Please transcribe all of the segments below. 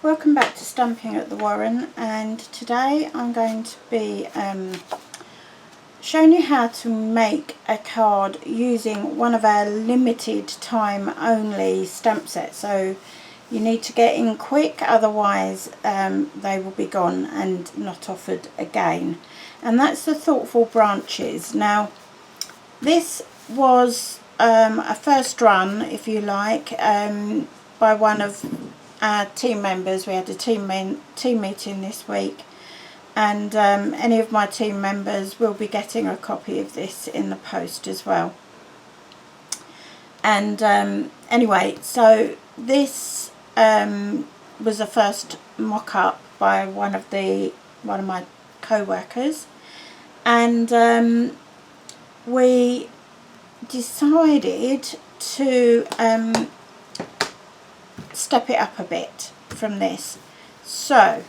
Welcome back to Stamping at the Warren, and today I'm going to be showing you how to make a card using one of our limited time only stamp sets. So you need to get in quick, otherwise they will be gone and not offered again. And that's the Thoughtful Branches. Now this was a first run, if you like, by one of our team members. We had a team meeting this week, and any of my team members will be getting a copy of this in the post as well. And anyway, so this was a first mock-up by one of my co-workers, and we decided to step it up a bit from this. So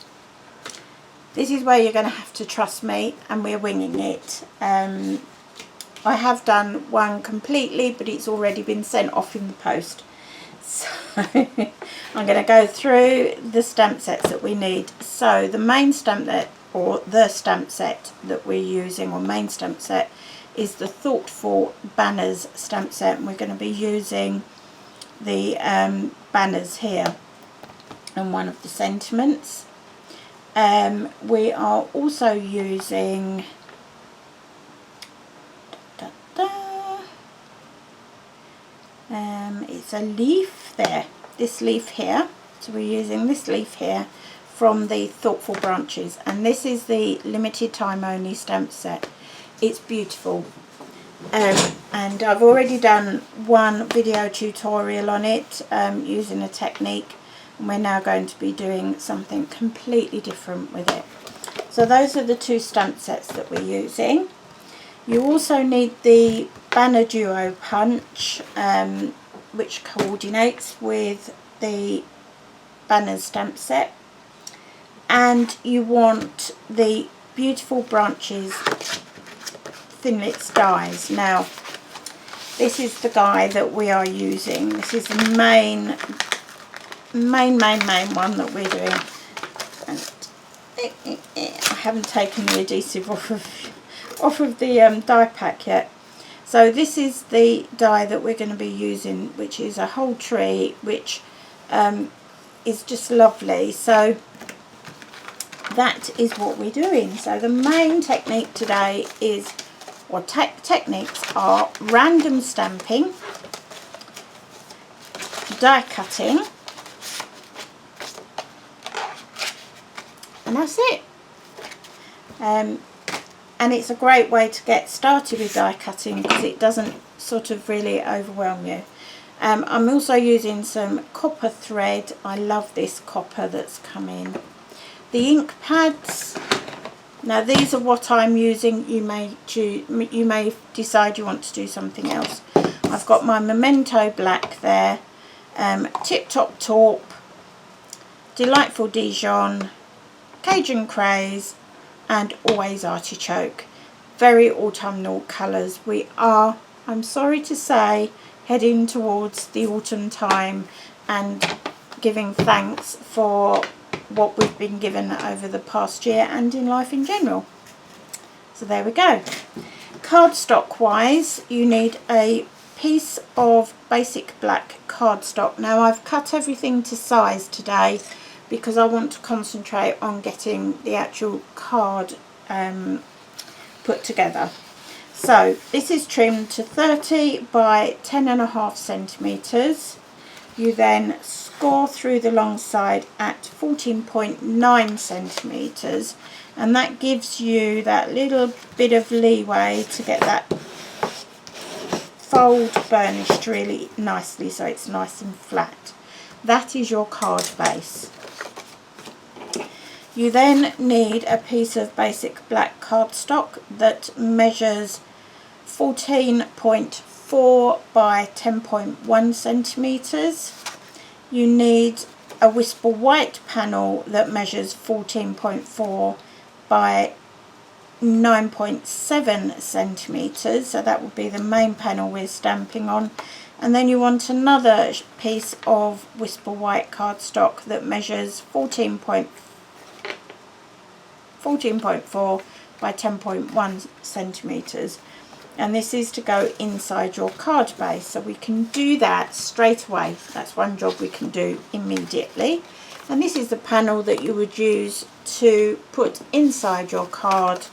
this is where you're going to have to trust me, and we're winging it. I have done one completely, but it's already been sent off in the post. So I'm going to go through the stamp sets that we need. So the main stamp set, or the stamp set that we're using, or main stamp set, is the Thoughtful Banners stamp set, and we're going to be using the banners here and one of the sentiments. We are also using it's a leaf there, this leaf here. So we're using this leaf here from the Thoughtful Branches, and this is the limited time only stamp set. It's beautiful, and I've already done one video tutorial on it using a technique, and we're now going to be doing something completely different with it. So those are the two stamp sets that we're using. You also need the Banner Duo Punch, which coordinates with the Banners stamp set, and you want the Beautiful Branches Thinlits dies. Now this is the die that we are using. This is the main one that we're doing, and I haven't taken the adhesive off of the die pack yet. So this is the die that we're going to be using, which is a whole tree, which is just lovely. So that is what we're doing. So the main technique today is, or techniques are, random stamping, die cutting, and that's it. And it's a great way to get started with die cutting because it doesn't sort of really overwhelm you. I'm also using some copper thread. I love this copper that's come in. The ink pads, now these are what I'm using. You may decide you want to do something else. I've got my Memento Black there, Tip Top Taupe, Delightful Dijon, Cajun Craze, and Always Artichoke. Very autumnal colours. We are, I'm sorry to say, heading towards the autumn time and giving thanks for what we've been given over the past year and in life in general. So there we go. Cardstock wise, you need a piece of basic black cardstock. Now I've cut everything to size today because I want to concentrate on getting the actual card put together. So this is trimmed to 30 by 10.5 centimetres. You then score through the long side at 14.9 centimetres, and that gives you that little bit of leeway to get that fold burnished really nicely, so it's nice and flat. That is your card base. You then need a piece of basic black cardstock that measures 14.4 by 10.1 centimetres. You need a Whisper White panel that measures 14.4 by 9.7 centimetres. So that would be the main panel we're stamping on. And then you want another piece of Whisper White cardstock that measures 14.4 by 10.1 centimetres. And this is to go inside your card base. So we can do that straight away. That's one job we can do immediately. And this is the panel that you would use to put inside your card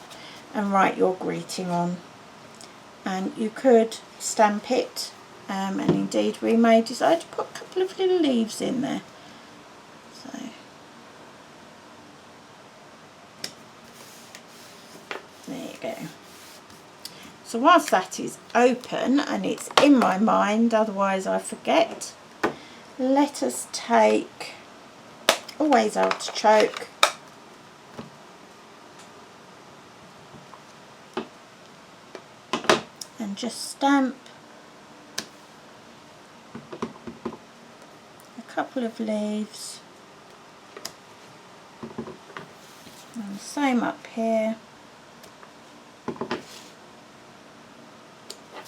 and write your greeting on. And you could stamp it, and indeed we may decide to put a couple of little leaves in there. So there you go. So whilst that is open and it's in my mind, otherwise I forget, let us take Always Artichoke, and just stamp a couple of leaves, and the same up here,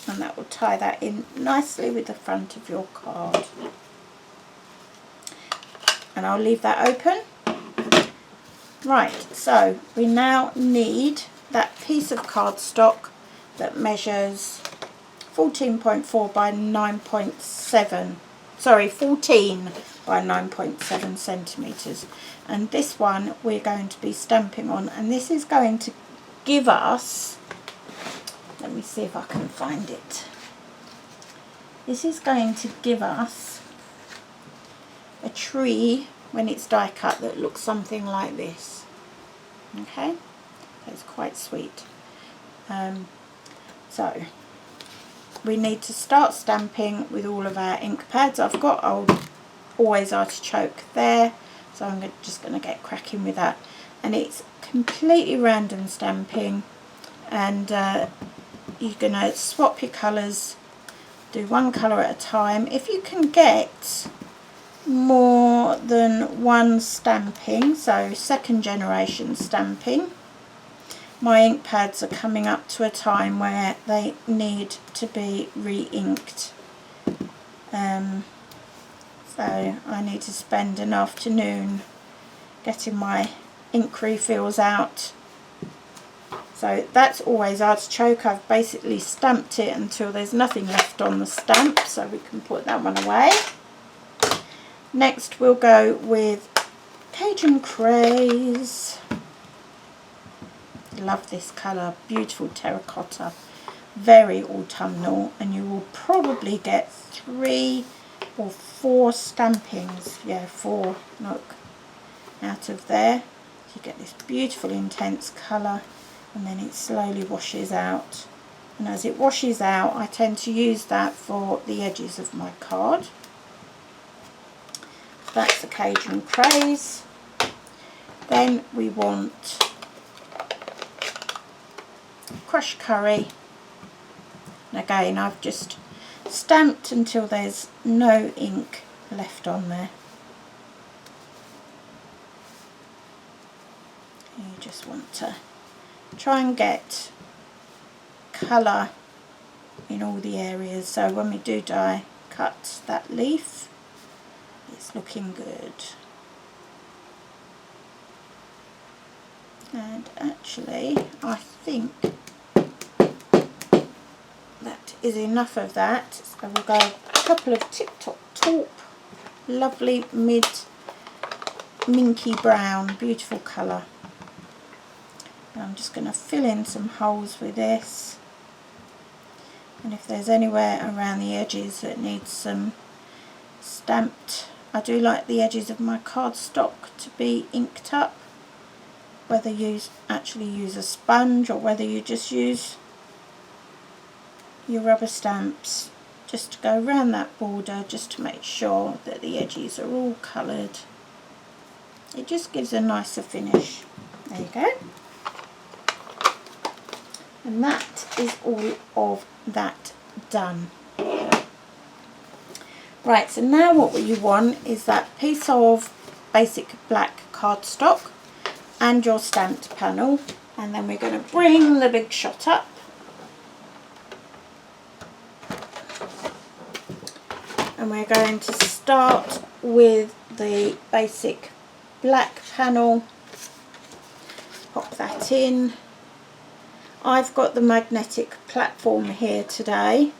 and that will tie that in nicely with the front of your card. And I'll leave that open. Right, so we now need that piece of cardstock that measures 14.4 by 9.7, sorry, 14 by 9.7 centimetres. And this one we're going to be stamping on, and this is going to give us, let me see if I can find it. This is going to give us a tree when it's die cut that looks something like this. Okay, that's quite sweet. So we need to start stamping with all of our ink pads. I've got Always Artichoke there, so I'm just going to get cracking with that. And it's completely random stamping, and you're going to swap your colours, do one colour at a time. If you can get more than one stamping, so second generation stamping, my ink pads are coming up to a time where they need to be re-inked, so I need to spend an afternoon getting my ink refills out. So that's Always Artichoke. I've basically stamped it until there's nothing left on the stamp, so we can put that one away. Next we'll go with Cajun Craze. Love this colour, beautiful terracotta, very autumnal, and you will probably get 3 or 4 stampings, yeah, 4, look, out of there. You get this beautiful intense colour, and then it slowly washes out, and as it washes out I tend to use that for the edges of my card. That's the Cajun Craze. Then we want Crushed Curry, and again I've just stamped until there's no ink left on there. You just want to try and get colour in all the areas, so when we do die cut that leaf, it's looking good. And actually I think that is enough of that, so we'll go a couple of Tip Top Taupe, lovely mid minky brown, beautiful colour. And I'm just going to fill in some holes with this, and if there's anywhere around the edges that needs some stamped, I do like the edges of my cardstock to be inked up, whether you actually use a sponge or whether you just use your rubber stamps, just to go around that border, just to make sure that the edges are all coloured. It just gives a nicer finish. There you go. And that is all of that done. Right, so now what you want is that piece of basic black cardstock and your stamped panel, and then we're going to bring the big shot up and we're going to start with the basic black panel. Pop that in. I've got the magnetic platform here today.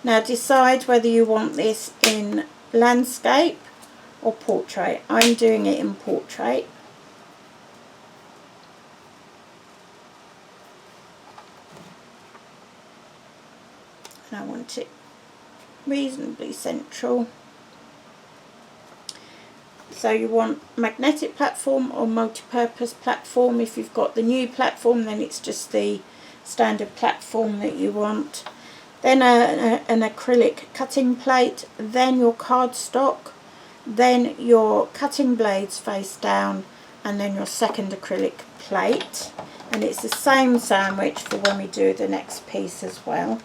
Now decide whether you want this in landscape or portrait. I'm doing it in portrait. And I want it reasonably central. So you want magnetic platform or multi-purpose platform. If you've got the new platform, then it's just the standard platform that you want. Then an acrylic cutting plate, then your cardstock, then your cutting blades face down, and then your second acrylic plate. And it's the same sandwich for when we do the next piece as well.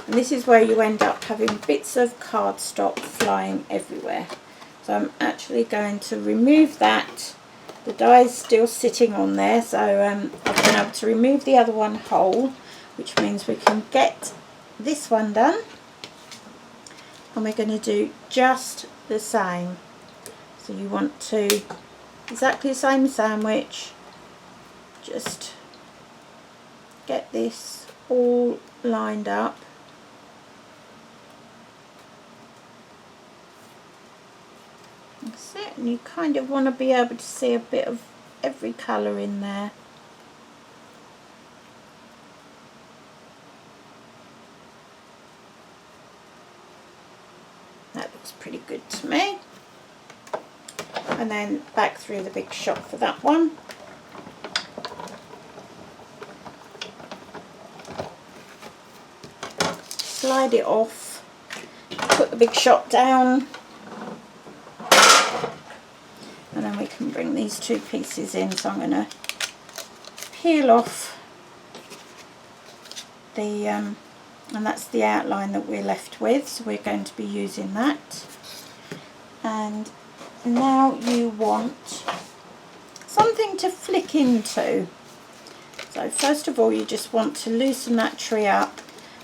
And this is where you end up having bits of cardstock flying everywhere. So I'm actually going to remove that. The die is still sitting on there, so I've been able to remove the other one whole, which means we can get this one done. And we're going to do just the same. So you want to exactly the same sandwich, just get this all lined up. That's it, and you kind of want to be able to see a bit of every colour in there. That looks pretty good to me. And then back through the big shot for that one. Slide it off, put the big shot down. And then we can bring these two pieces in. So I'm going to peel off the, and that's the outline that we're left with. So we're going to be using that. And now you want something to flick into. So first of all, you just want to loosen that tree up.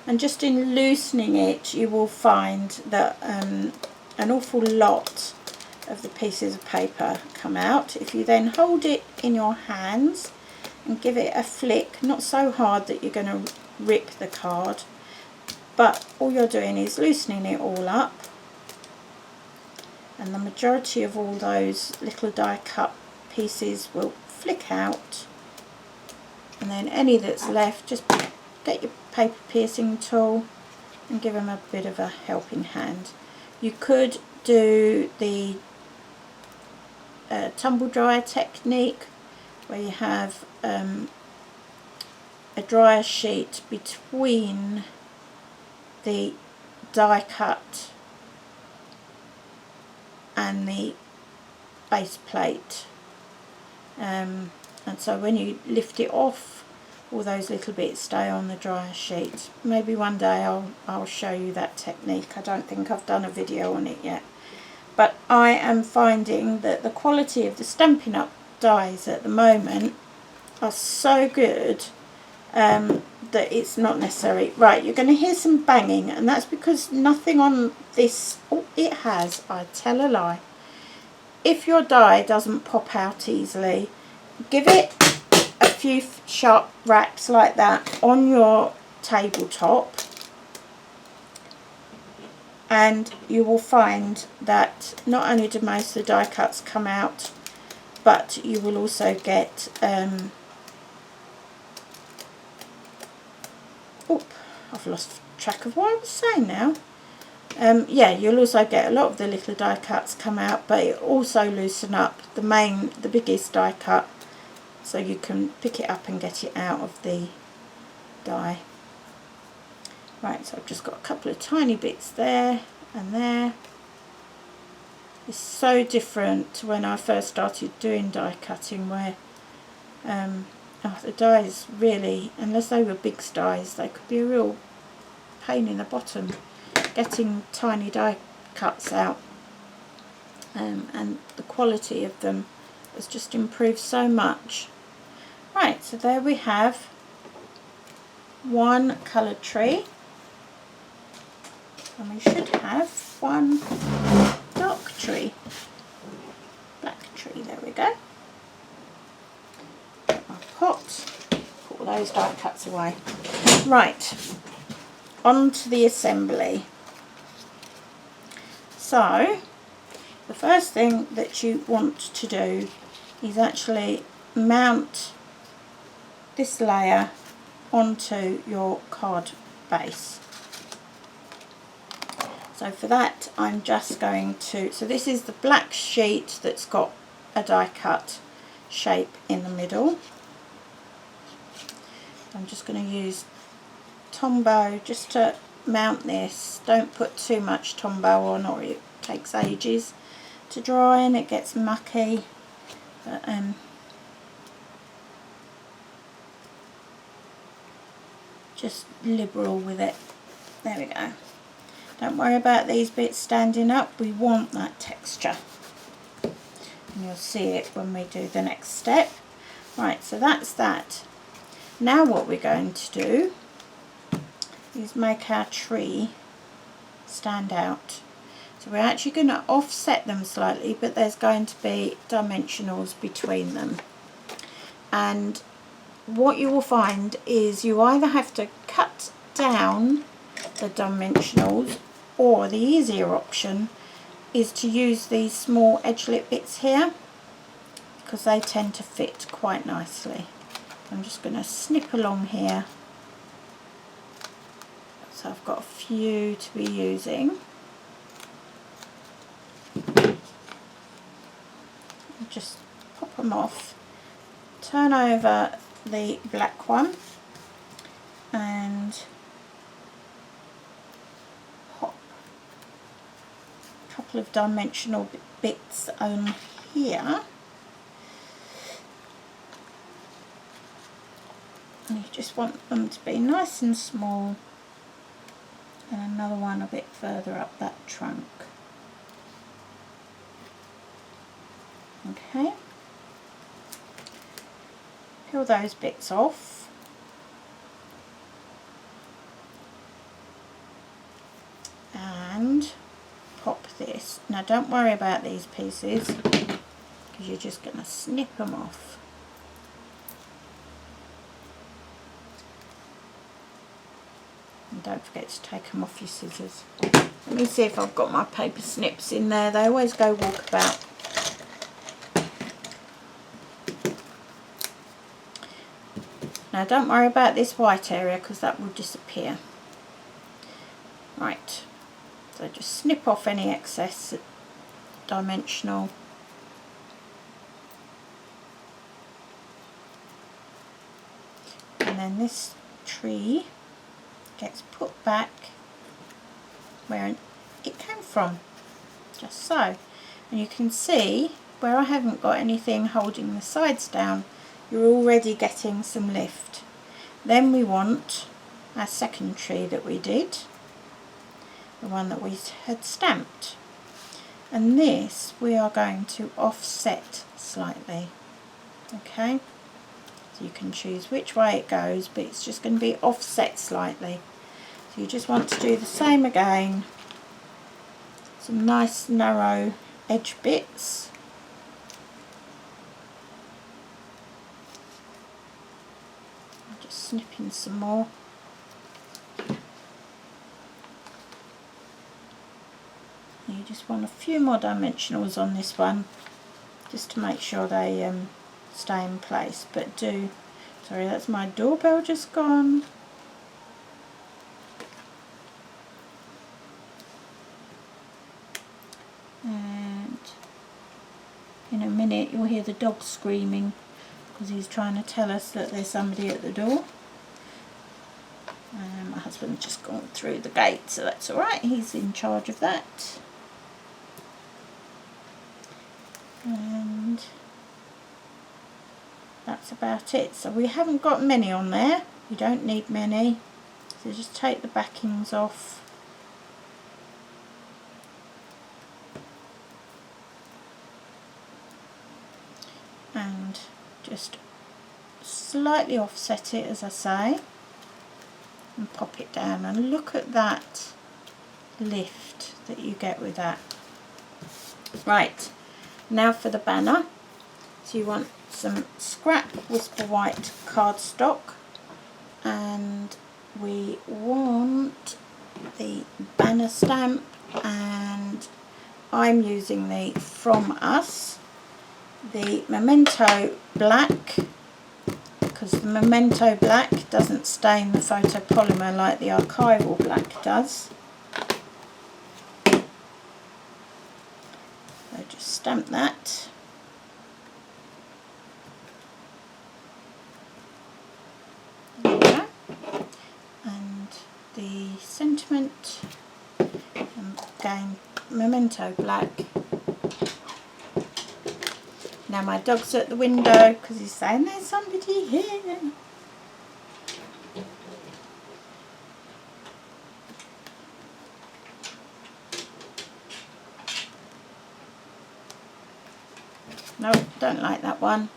And just in loosening it, you will find that an awful lot of the pieces of paper come out. If you then hold it in your hands and give it a flick, not so hard that you're going to rip the card, but all you're doing is loosening it all up, and the majority of all those little die cut pieces will flick out, and then any that's left, just get your paper piercing tool and give them a bit of a helping hand. You could do the tumble dryer technique, where you have a dryer sheet between the die cut and the base plate, and so when you lift it off, all those little bits stay on the dryer sheet. Maybe one day I'll show you that technique. I don't think I've done a video on it yet. But I am finding that the quality of the Stampin' Up dies at the moment are so good that it's not necessary. Right, you're going to hear some banging, and that's because nothing on this, oh, it has, I tell a lie. If your die doesn't pop out easily, give it a few sharp raps like that on your tabletop, and you will find that not only do most of the die cuts come out, but you will also get I've lost track of what I was saying now. Yeah, you'll also get a lot of the little die cuts come out, but it also loosen up the biggest die cut, so you can pick it up and get it out of the die. Right, so I've just got a couple of tiny bits there and there. It's so different to when I first started doing die cutting, where the dies really, unless they were big dies, they could be a real pain in the bottom getting tiny die cuts out, and the quality of them has just improved so much. Right, so there we have one coloured tree. And we should have one dark tree, black tree, there we go. Get my pot, put all those die cuts away. Right, on to the assembly. So, the first thing that you want to do is actually mount this layer onto your card base. So for that I'm just going to, so this is the black sheet that's got a die cut shape in the middle. I'm just going to use Tombow just to mount this. Don't put too much Tombow on or it takes ages to dry and it gets mucky. But, just liberal with it. There we go. Don't worry about these bits standing up, we want that texture. And you'll see it when we do the next step. Right, so that's that. Now what we're going to do is make our tree stand out. So we're actually going to offset them slightly, but there's going to be dimensionals between them. And what you will find is you either have to cut down the dimensionals, or the easier option is to use these small edgelit bits here because they tend to fit quite nicely. I'm just going to snip along here, so I've got a few to be using. Just pop them off, turn over the black one and pop a couple of dimensional bits on here, and you just want them to be nice and small, and another one a bit further up that trunk. Okay, peel those bits off, and pop this. Now don't worry about these pieces because you're just going to snip them off. And don't forget to take them off your scissors. Let me see if I've got my paper snips in there. They always go walkabout. Now don't worry about this white area because that will disappear. Right, so just snip off any excess dimensional. And then this tree gets put back where it came from, just so. And you can see where I haven't got anything holding the sides down, you're already getting some lift. Then we want our second tree that we did, the one that we had stamped, and this we are going to offset slightly. Okay, so you can choose which way it goes, but it's just going to be offset slightly. So you just want to do the same again, some nice narrow edge bits. Snipping some more. You just want a few more dimensionals on this one just to make sure they stay in place, but do, sorry, that's my doorbell just gone. And in a minute you'll hear the dog screaming because he's trying to tell us that there's somebody at the door. My husband's just gone through the gate, so that's alright, he's in charge of that. And that's about it. So we haven't got many on there, you don't need many, so just take the backings off. And just slightly offset it, as I say, and pop it down, and look at that lift that you get with that. Right, now for the banner. So you want some scrap Whisper White cardstock, and we want the banner stamp, and I'm using the From Us, the Memento Black, because the Memento Black doesn't stain the photopolymer like the archival black does. So just stamp that. There we go. And the sentiment, again, Memento Black. Now my dog's at the window because he's saying there's somebody here. No, don't like that one.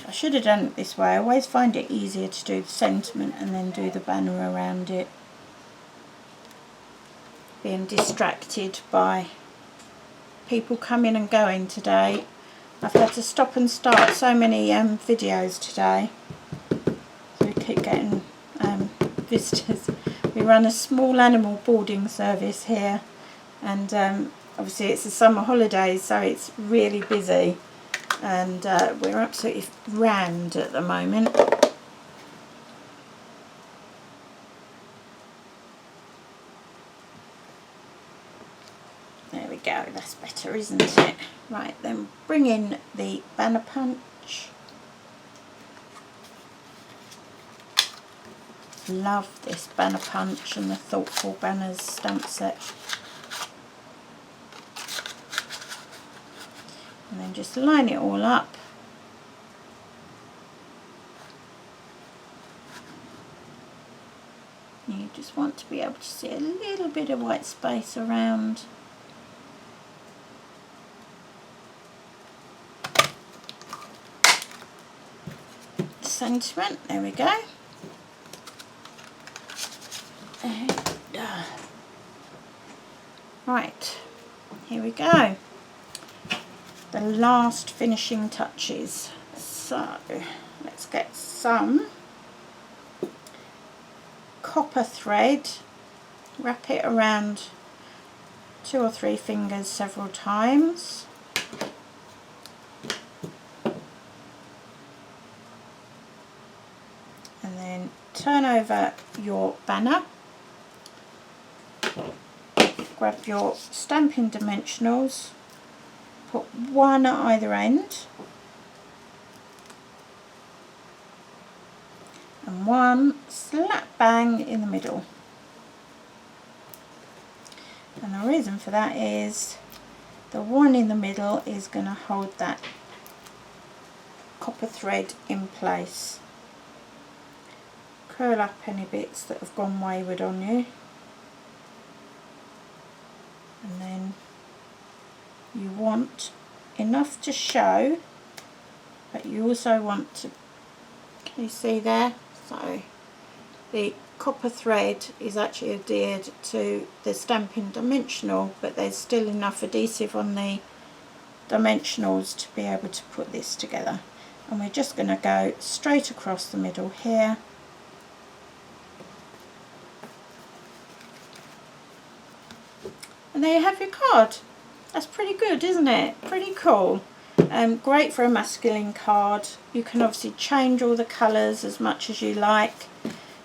I should have done it this way. I always find it easier to do the sentiment and then do the banner around it. Being distracted by people coming and going today. I've had to stop and start so many videos today. So we keep getting visitors. We run a small animal boarding service here, and obviously it's the summer holidays, so it's really busy. And we're absolutely rammed at the moment. There we go, that's better, isn't it? Right, then bring in the banner punch. Love this banner punch and the Thoughtful Banners stamp set. And then just line it all up. You just want to be able to see a little bit of white space around. Sentiment, there we go. And, right, here we go. The last finishing touches. So let's get some copper thread, wrap it around 2 or 3 fingers several times, and then turn over your banner, grab your Stampin' dimensionals, put one at either end and one slap bang in the middle. And the reason for that is the one in the middle is going to hold that copper thread in place. Curl up any bits that have gone wayward on you, and then you want enough to show, but you also want to, can you see there? So the copper thread is actually adhered to the Stampin' dimensional, but there's still enough adhesive on the dimensionals to be able to put this together. And we're just going to go straight across the middle here. And there you have your card. That's pretty good, isn't it? Pretty cool. Great for a masculine card. You can obviously change all the colours as much as you like,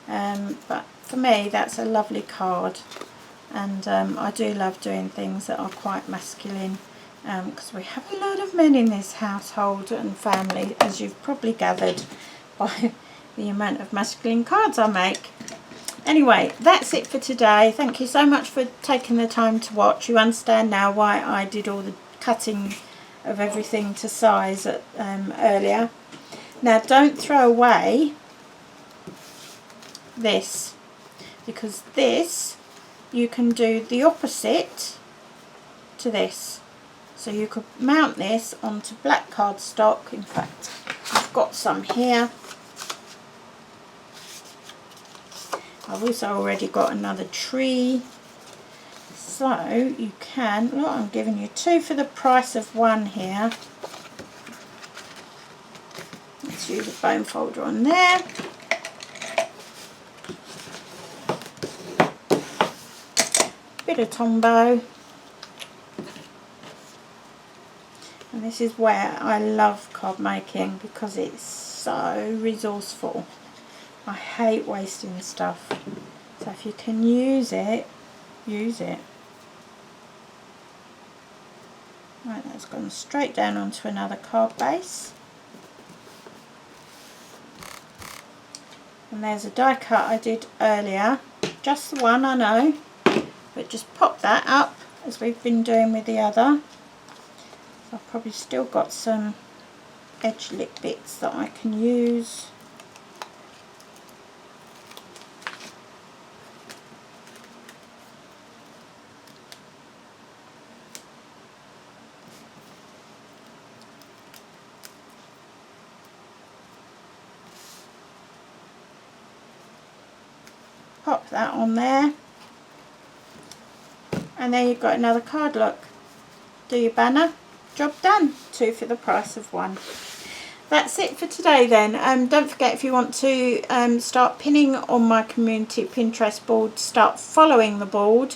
but for me that's a lovely card. And I do love doing things that are quite masculine, because we have a lot of men in this household and family, as you've probably gathered by the amount of masculine cards I make. Anyway, that's it for today. Thank you so much for taking the time to watch. You understand now why I did all the cutting of everything to size earlier. Now don't throw away this, because this you can do the opposite to this. So you could mount this onto black cardstock. In fact, I've got some here. I've also already got another tree. So you can, look, I'm giving you 2 for the price of 1 here. Let's use a bone folder on there. Bit of Tombow. And this is where I love card making, because it's so resourceful. I hate wasting stuff. So if you can use it, use it. Right, that's gone straight down onto another card base. And there's a die cut I did earlier. Just the one, I know. But just pop that up as we've been doing with the other. I've probably still got some edge lip bits that I can use. Pop that on there. And there you've got another card look. Do your banner. Job done. 2 for the price of 1. That's it for today then. Don't forget, if you want to start pinning on my community Pinterest board, start following the board,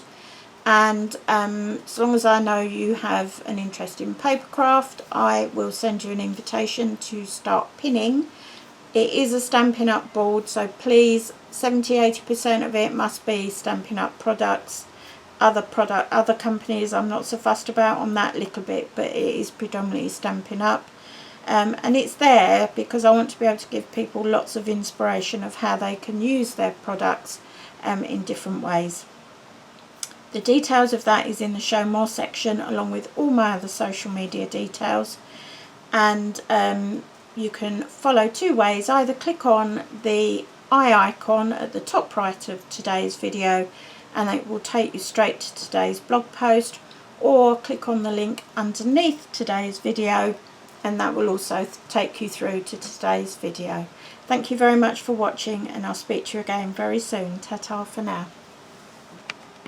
and as long as I know you have an interest in Papercraft, I will send you an invitation to start pinning. It is a Stampin' Up board, so please, 70-80% of it must be Stampin' Up products. Other companies I'm not so fussed about on that little bit, but it is predominantly Stampin' Up. And it's there because I want to be able to give people lots of inspiration of how they can use their products in different ways. The details of that is in the Show More section, along with all my other social media details. And you can follow 2 ways. Either click on the eye icon at the top right of today's video, and it will take you straight to today's blog post, or click on the link underneath today's video, and that will also take you through to today's video. Thank you very much for watching, and I'll speak to you again very soon. Ta-ta for now.